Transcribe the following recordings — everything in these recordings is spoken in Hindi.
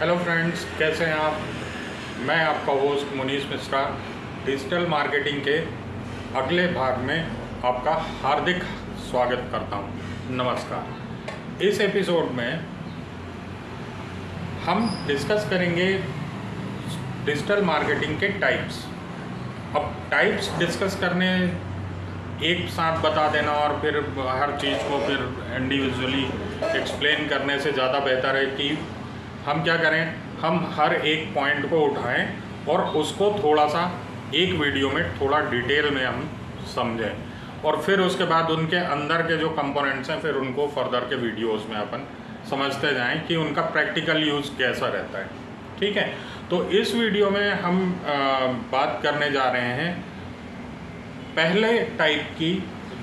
हेलो फ्रेंड्स, कैसे हैं आप। मैं आपका host Munish Mishra digital marketing के अगले भाग में आपका हार्दिक स्वागत करता हूं। नमस्कार। इस एपिसोड में हम डिस्कस करेंगे डिजिटल मार्केटिंग के टाइप्स। अब टाइप्स डिस्कस करने एक साथ बता देना और फिर हर चीज़ को फिर इंडिविजुअली एक्सप्लेन करने से ज़्यादा बेहतर है कि हम क्या करें, हम हर एक पॉइंट को उठाएं और उसको थोड़ा सा एक वीडियो में थोड़ा डिटेल में हम समझें और फिर उसके बाद उनके अंदर के जो कंपोनेंट्स हैं फिर उनको फर्दर के वीडियोस में अपन समझते जाएं कि उनका प्रैक्टिकल यूज़ कैसा रहता है। ठीक है, तो इस वीडियो में हम बात करने जा रहे हैं पहले टाइप की,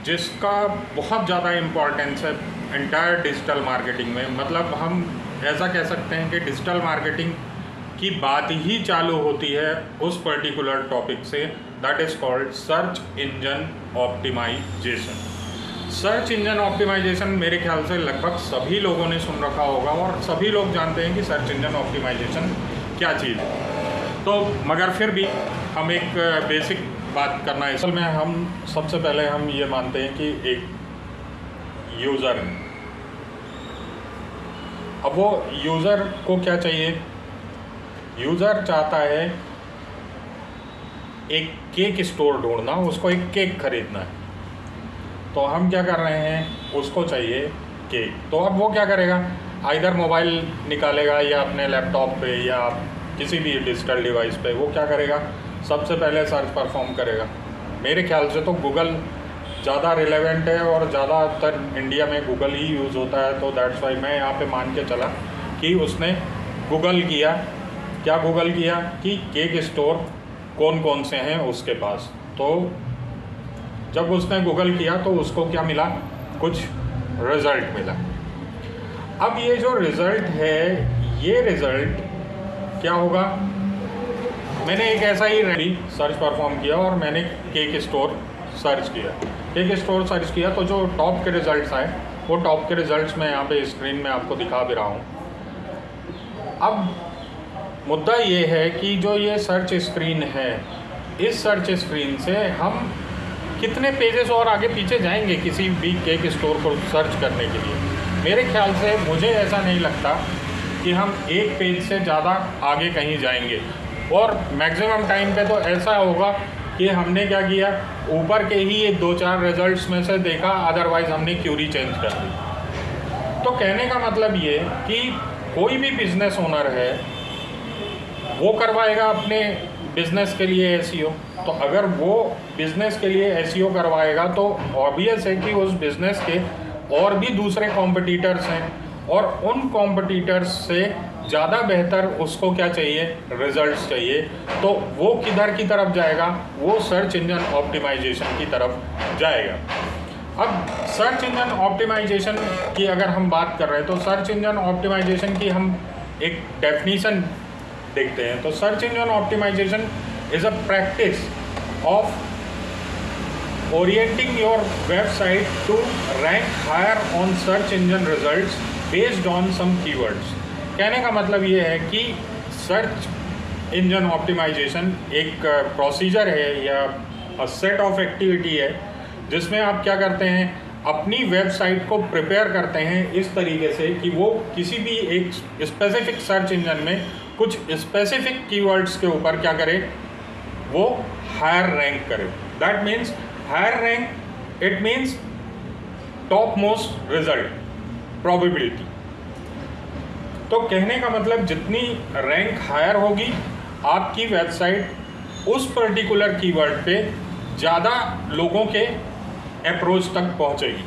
जिसका बहुत ज़्यादा इम्पोर्टेंस है एंटायर डिजिटल मार्केटिंग में। मतलब हम ऐसा कह सकते हैं कि डिजिटल मार्केटिंग की बात ही चालू होती है उस पर्टिकुलर टॉपिक से, that is called search engine optimisation. Search engine optimisation मेरे ख्याल से लगभग सभी लोगों ने सुन रखा होगा और सभी लोग जानते हैं कि सर्च इंजन ऑप्टिमाइजेशन क्या चीज़ है। तो मगर फिर भी हम एक बेसिक बात करना है। असल में हम सबसे पहले हम ये मानते हैं कि एक यूज़र है। अब वो यूज़र को क्या चाहिए, यूज़र चाहता है एक केक स्टोर ढूंढना, उसको एक केक खरीदना है। तो हम क्या कर रहे हैं, उसको चाहिए केक। तो अब वो क्या करेगा, आइदर मोबाइल निकालेगा या अपने लैपटॉप पे या किसी भी डिजिटल डिवाइस पे वो क्या करेगा, सबसे पहले सर्च परफॉर्म करेगा। मेरे ख्याल से तो गूगल ज़्यादा रिलेवेंट है और ज़्यादातर इंडिया में गूगल ही यूज़ होता है, तो दैट्स वाई मैं यहाँ पे मान के चला कि उसने गूगल किया। क्या गूगल किया कि केक स्टोर कौन कौन से हैं उसके पास। तो जब उसने गूगल किया तो उसको क्या मिला, कुछ रिज़ल्ट मिला। अब ये जो रिज़ल्ट है, ये रिज़ल्ट क्या होगा, मैंने एक ऐसा ही सर्च परफॉर्म किया और मैंने केक स्टोर सर्च किया। केक स्टोर सर्च किया तो जो टॉप के रिज़ल्ट्स आए, वो टॉप के रिज़ल्ट्स मैं यहाँ पे स्क्रीन में आपको दिखा भी रहा हूँ। अब मुद्दा ये है कि जो ये सर्च स्क्रीन है, इस सर्च स्क्रीन से हम कितने पेजेस और आगे पीछे जाएंगे किसी भी केक स्टोर को सर्च करने के लिए। मेरे ख्याल से मुझे ऐसा नहीं लगता कि हम एक पेज से ज़्यादा आगे कहीं जाएंगे। और मैक्सिमम टाइम पे तो ऐसा होगा कि हमने क्या किया, ऊपर के ही ये 2-4 रिजल्ट्स में से देखा, अदरवाइज़ हमने क्यूरी चेंज कर दी। तो कहने का मतलब ये कि कोई भी बिजनेस ओनर है वो करवाएगा अपने बिजनेस के लिए एसईओ। तो अगर वो बिजनेस के लिए एसईओ करवाएगा तो ऑब्वियस है कि उस बिजनेस के और भी दूसरे कॉम्पिटिटर्स हैं और उन कॉम्पिटिटर्स से ज़्यादा बेहतर उसको क्या चाहिए, रिजल्ट्स चाहिए। तो वो किधर की तरफ जाएगा, वो सर्च इंजन ऑप्टिमाइजेशन की तरफ जाएगा। अब सर्च इंजन ऑप्टिमाइजेशन की अगर हम बात कर रहे हैं तो सर्च इंजन ऑप्टिमाइजेशन की हम एक डेफिनीशन देखते हैं। तो search engine optimisation is a practice of orienting your website to rank higher on search engine results based on some keywords. कहने का मतलब ये है कि सर्च इंजन ऑप्टिमाइजेशन एक प्रोसीजर है या सेट ऑफ एक्टिविटी है जिसमें आप क्या करते हैं, अपनी वेबसाइट को प्रिपेयर करते हैं इस तरीके से कि वो किसी भी एक स्पेसिफिक सर्च इंजन में कुछ स्पेसिफिक कीवर्ड्स के ऊपर क्या करे, वो हायर रैंक करे। That means higher rank, it means top most result probability. तो कहने का मतलब जितनी रैंक हायर होगी आपकी वेबसाइट उस पर्टिकुलर कीवर्ड पे ज़्यादा लोगों के अप्रोच तक पहुंचेगी।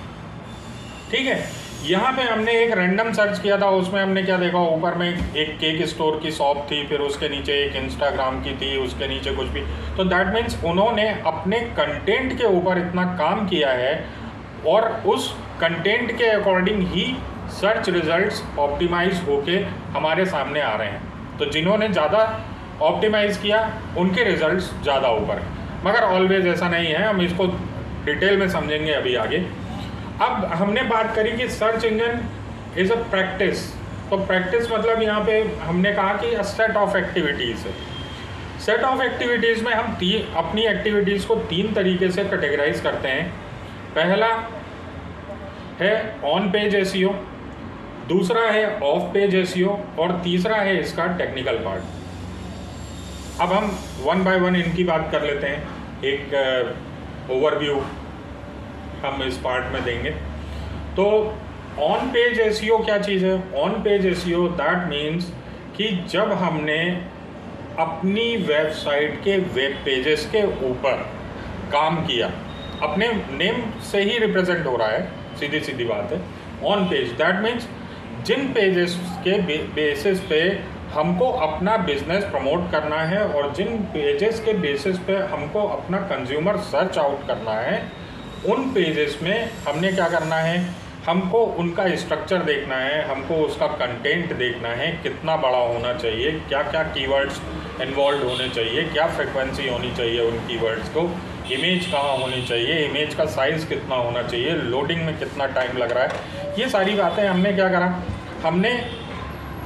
ठीक है, यहाँ पे हमने एक रैंडम सर्च किया था, उसमें हमने क्या देखा, ऊपर में एक केक स्टोर की शॉप थी, फिर उसके नीचे एक इंस्टाग्राम की थी, उसके नीचे कुछ भी। तो दैट मीन्स उन्होंने अपने कंटेंट के ऊपर इतना काम किया है और उस कंटेंट के अकॉर्डिंग ही सर्च रिजल्ट्स ऑप्टिमाइज होके हमारे सामने आ रहे हैं। तो जिन्होंने ज़्यादा ऑप्टिमाइज़ किया उनके रिजल्ट्स ज़्यादा ऊपर हैं, मगर ऑलवेज ऐसा नहीं है। हम इसको डिटेल में समझेंगे अभी आगे। अब हमने बात करी कि search engine is a practice तो प्रैक्टिस मतलब यहाँ पे हमने कहा कि सेट ऑफ एक्टिविटीज़ है। सेट ऑफ एक्टिविटीज़ में हम अपनी एक्टिविटीज़ को 3 तरीके से कैटेगराइज करते हैं। पहला है ऑन पेज एसईओ, दूसरा है ऑफ पेज एसईओ और तीसरा है इसका टेक्निकल पार्ट। अब हम 1 बाय 1 इनकी बात कर लेते हैं। एक ओवरव्यू हम इस पार्ट में देंगे। तो ऑन पेज एसईओ क्या चीज़ है? On page SEO that means कि जब हमने अपनी वेबसाइट के वेब पेजेस के ऊपर काम किया, अपने नेम से ही रिप्रेजेंट हो रहा है, सीधी सीधी बात है। ऑन पेज दैट मीन्स जिन पेजेस के बेसिस पे हमको अपना बिजनेस प्रमोट करना है और जिन पेजेस के बेसिस पे हमको अपना कंज्यूमर सर्च आउट करना है, उन पेजेस में हमने क्या करना है, हमको उनका स्ट्रक्चर देखना है, हमको उसका कंटेंट देखना है, कितना बड़ा होना चाहिए, क्या क्या कीवर्ड्स इन्वॉल्व होने चाहिए, क्या फ्रिक्वेंसी होनी चाहिए उन कीवर्ड्स को, इमेज कहाँ होनी चाहिए, इमेज का साइज़ कितना होना चाहिए, लोडिंग में कितना टाइम लग रहा है। ये सारी बातें हमने क्या करा, हमने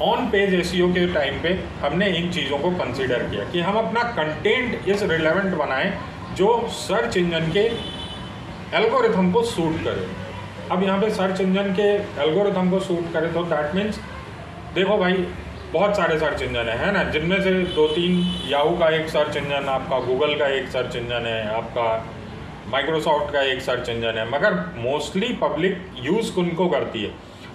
ऑन पेज एसईओ के टाइम पे हमने इन चीज़ों को कंसीडर किया कि हम अपना कंटेंट इस रिलेवेंट बनाएं जो सर्च इंजन के एल्गोरिथम को सूट करे। अब यहाँ पे सर्च इंजन के एल्गोरिथम को सूट करे तो दैट मीन्स देखो भाई, बहुत सारे सर्च इंजन है ना, जिनमें से 2-3 याहू का एक सर्च इंजन, आपका गूगल का एक सर्च इंजन है, आपका माइक्रोसॉफ्ट का एक सर्च इंजन है, मगर मोस्टली पब्लिक यूज़ उनको करती है।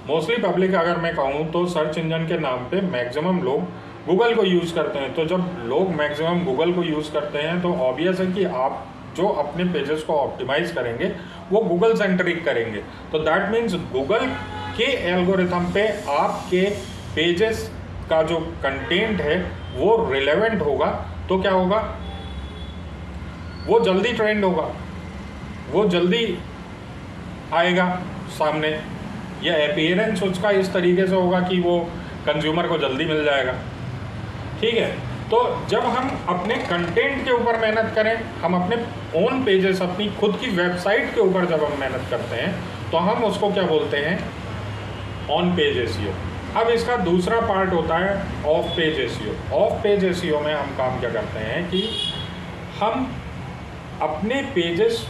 मोस्टली पब्लिक अगर मैं कहूँ तो सर्च इंजन के नाम पे मैक्सिमम लोग गूगल को यूज़ करते हैं। तो जब लोग मैक्सिमम गूगल को यूज़ करते हैं तो ऑब्वियस है कि आप जो अपने पेजेस को ऑप्टिमाइज़ करेंगे वो गूगल सेंट्रिक करेंगे। तो दैट मीन्स गूगल के एल्गोरिथम पे आपके पेजेस का जो कंटेंट है वो रिलेवेंट होगा तो क्या होगा, वो जल्दी ट्रेंड होगा, वो जल्दी आएगा सामने, या अपीयरेंस उसका इस तरीके से होगा कि वो कंज्यूमर को जल्दी मिल जाएगा। ठीक है, तो जब हम अपने कंटेंट के ऊपर मेहनत करें, हम अपने ओन पेजेस, अपनी खुद की वेबसाइट के ऊपर जब हम मेहनत करते हैं तो हम उसको क्या बोलते हैं, ऑन पेज एसईओ। अब इसका दूसरा पार्ट होता है of page SEO. Of page SEO में हम काम क्या करते हैं कि हम अपने पेजेस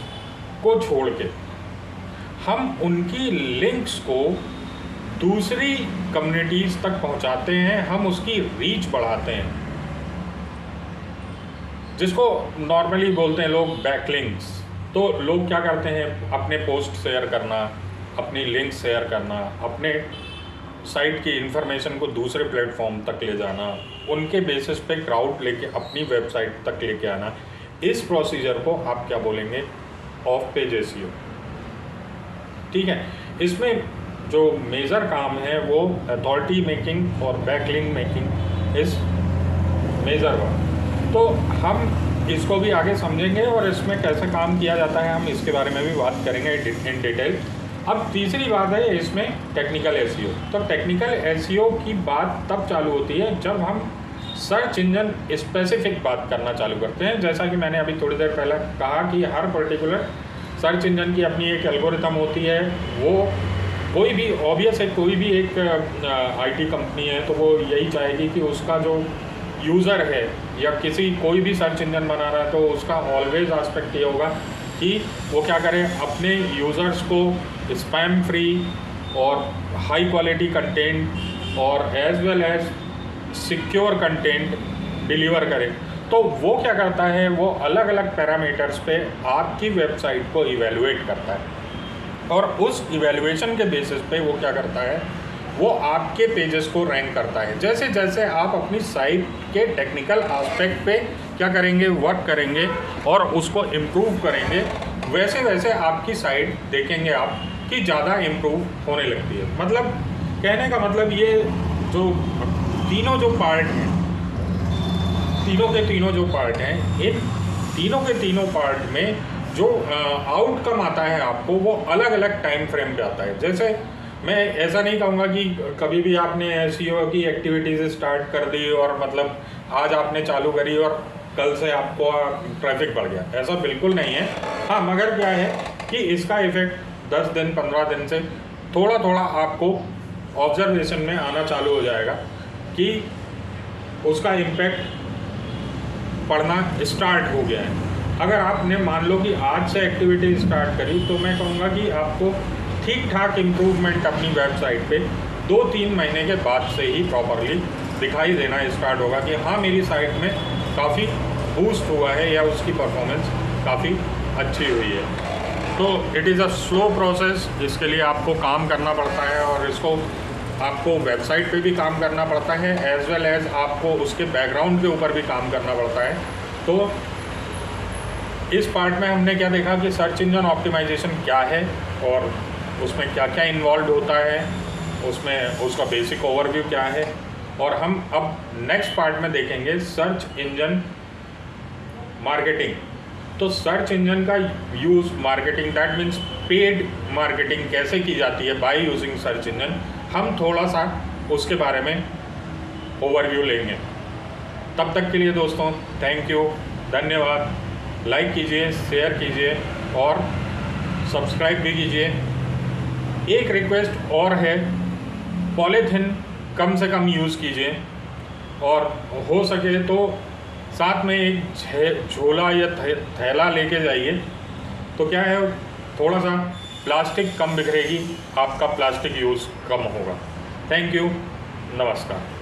को छोड़ के हम उनकी लिंक्स को दूसरी कम्युनिटीज़ तक पहुंचाते हैं, हम उसकी रीच बढ़ाते हैं, जिसको नॉर्मली बोलते हैं लोग बैकलिंक्स। तो लोग क्या करते हैं, अपने पोस्ट शेयर करना, अपनी लिंक शेयर करना, अपने साइट की इन्फॉर्मेशन को दूसरे प्लेटफॉर्म तक ले जाना, उनके बेसिस पे क्राउड लेके अपनी वेबसाइट तक लेके आना, इस प्रोसीजर को आप क्या बोलेंगे, ऑफ पेज एसईओ। ठीक है, इसमें जो मेजर काम है वो अथॉरिटी मेकिंग और बैकलिंक मेकिंग इस मेजर वर्क। तो हम इसको भी आगे समझेंगे और इसमें कैसे काम किया जाता है हम इसके बारे में भी बात करेंगे इन डिटेल। अब तीसरी बात है इसमें टेक्निकल एसईओ। तो टेक्निकल एसईओ की बात तब चालू होती है जब हम सर्च इंजन स्पेसिफिक बात करना चालू करते हैं। जैसा कि मैंने अभी थोड़ी देर पहले कहा कि हर पर्टिकुलर सर्च इंजन की अपनी एक एल्गोरिथम होती है। वो कोई भी ऑब्वियस है, कोई भी एक आईटी कंपनी है तो वो यही चाहेगी कि उसका जो यूज़र है या कोई भी सर्च इंजन बना रहा है तो उसका ऑलवेज एस्पेक्ट ये होगा कि वो क्या करे, अपने यूज़र्स को स्पैम फ्री और हाई क्वालिटी कंटेंट और as well as secure content deliver करे। तो वो क्या करता है, वो अलग अलग पैरामीटर्स पे आपकी वेबसाइट को इवेलुएट करता है और उस इवेलुएशन के बेसिस पे वो क्या करता है, वो आपके पेजेस को रैंक करता है। जैसे जैसे आप अपनी साइट के टेक्निकल एस्पेक्ट पे क्या करेंगे, वर्क करेंगे और उसको इम्प्रूव करेंगे, वैसे वैसे आपकी साइट देखेंगे आप कि ज़्यादा इम्प्रूव होने लगती है। मतलब कहने का मतलब ये जो तीनों जो पार्ट हैं, तीनों के तीनों जो पार्ट हैं, इन तीनों के तीनों पार्ट में जो आउटकम आता है आपको वो अलग अलग टाइम फ्रेम पे आता है। जैसे मैं ऐसा नहीं कहूँगा कि कभी भी आपने एसईओ की एक्टिविटीज़ स्टार्ट कर दी और मतलब आज आपने चालू करी और कल से आपको ट्रैफिक बढ़ गया, ऐसा बिल्कुल नहीं है। हाँ, मगर क्या है कि इसका इफ़ेक्ट 10 दिन 15 दिन से थोड़ा थोड़ा आपको ऑब्जर्वेशन में आना चालू हो जाएगा कि उसका इम्पैक्ट पड़ना स्टार्ट हो गया है। अगर आपने मान लो कि आज से एक्टिविटी स्टार्ट करी, तो मैं कहूँगा कि आपको ठीक ठाक इम्प्रूवमेंट अपनी वेबसाइट पे 2-3 महीने के बाद से ही प्रॉपरली दिखाई देना स्टार्ट होगा कि हाँ, मेरी साइट में काफ़ी बूस्ट हुआ है या उसकी परफॉर्मेंस काफ़ी अच्छी हुई है। तो it is a slow process, इसके लिए आपको काम करना पड़ता है और इसको आपको वेबसाइट पे भी काम करना पड़ता है, एज वेल एज आपको उसके बैकग्राउंड के ऊपर भी काम करना पड़ता है। तो इस पार्ट में हमने क्या देखा कि सर्च इंजन ऑप्टिमाइजेशन क्या है और उसमें क्या क्या इन्वॉल्व होता है, उसमें उसका बेसिक ओवरव्यू क्या है। और हम अब नेक्स्ट पार्ट में देखेंगे सर्च इंजन मार्केटिंग। तो सर्च इंजन का use marketing, that means paid marketing कैसे की जाती है बाय यूजिंग सर्च इंजन, हम थोड़ा सा उसके बारे में ओवरव्यू लेंगे। तब तक के लिए दोस्तों थैंक यू, धन्यवाद। लाइक कीजिए, शेयर कीजिए और सब्सक्राइब भी कीजिए। एक रिक्वेस्ट और है, पॉलीथिन कम से कम यूज़ कीजिए और हो सके तो साथ में एक झोला या थैला लेके जाइए। तो क्या है, थोड़ा सा प्लास्टिक कम बिखरेगी, आपका प्लास्टिक यूज़ कम होगा। थैंक यू, नमस्कार।